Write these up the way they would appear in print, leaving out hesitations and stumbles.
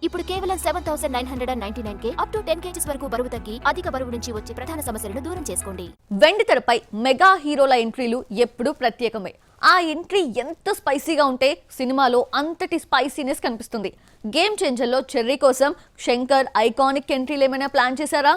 ఇప్పుడు కేవలం 7,999K up to 10 kgs వరకు బరువు తగ్గి అధిక బరువు నుంచి వచ్చే ప్రధాన సమస్యలను దూరం చేసుకోండి. వెండితెరపై మెగా హీరోల ఎంట్రీలు ఎప్పుడూ ప్రత్యేకమే. ఆ ఎంట్రీ ఎంత స్పైసీగా ఉంటే సినిమాలో అంతటి స్పైసీనెస్ కనిపిస్తుంది. గేమ్ చేంజర్లో చెర్రీ కోసం శంకర్ ఐకానిక్ ఎంట్రీలు ఏమైనా ప్లాన్ చేశారా?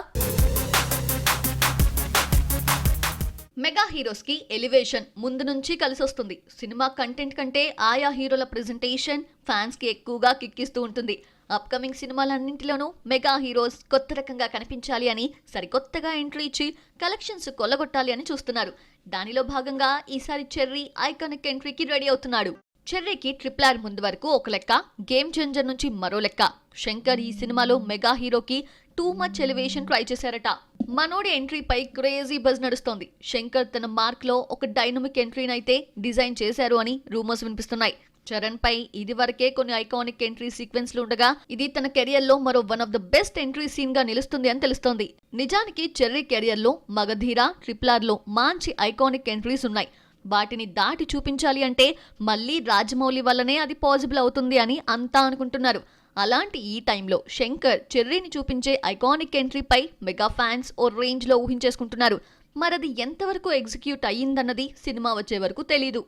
మెగా హీరోస్ కి ఎలివేషన్ ముందు నుంచి కలిసొస్తుంది. సినిమా కంటెంట్ కంటే ఆయా హీరోల ప్రెజెంటేషన్ ఫ్యాన్స్ కి ఎక్కువగా కిక్కిస్తూ ఉంటుంది. అప్కమింగ్ సినిమాలన్నింటిలోనూ మెగా హీరోస్ కొత్త రకంగా కనిపించాలి అని సరికొత్తగా ఎంట్రీ ఇచ్చి కలెక్షన్స్ కొల్లగొట్టాలి అని చూస్తున్నారు. దానిలో భాగంగా ఈసారి చెర్రీ ఐకానిక్ ఎంట్రీకి రెడీ అవుతున్నాడు. చెర్రీకి RRR ముందు వరకు ఒక లెక్క, గేమ్ చేంజర్ నుంచి మరో లెక్క. శంకర్ ఈ సినిమాలో మెగా హీరోకి టూ మచ్ ఎలివేషన్ ట్రై చేశారట. మనోడి ఎంట్రీపై క్రేజీ బజ్ నడుస్తోంది. శంకర్ తన మార్క్ లో ఒక డైనమిక్ ఎంట్రీనైతే డిజైన్ చేశారు అని రూమర్స్ వినిపిస్తున్నాయి. చరణ్ పై ఇది వరకే కొన్ని ఐకానిక్ ఎంట్రీ సీక్వెన్స్లు ఉండగా ఇది తన కెరియర్ లో మరో one of the best entry scene గా నిలుస్తుంది అని తెలుస్తోంది. నిజానికి చెర్రీ కెరియర్ లో మగధీర, RRR లో మంచి ఐకానిక్ ఎంట్రీస్ ఉన్నాయి. వాటిని దాటి చూపించాలి అంటే మళ్ళీ రాజమౌళి వల్లనే అది పాసిబుల్ అవుతుంది అని అంతా అనుకుంటున్నారు. అలాంటి ఈ టైంలో శంకర్ చెర్రీని చూపించే ఐకానిక్ ఎంట్రీపై మెగా ఫ్యాన్స్ ఓ రేంజ్ లో ఊహించేసుకుంటున్నారు. మరది ఎంతవరకు ఎగ్జిక్యూట్ అయ్యిందన్నది సినిమా వచ్చే వరకు తెలీదు.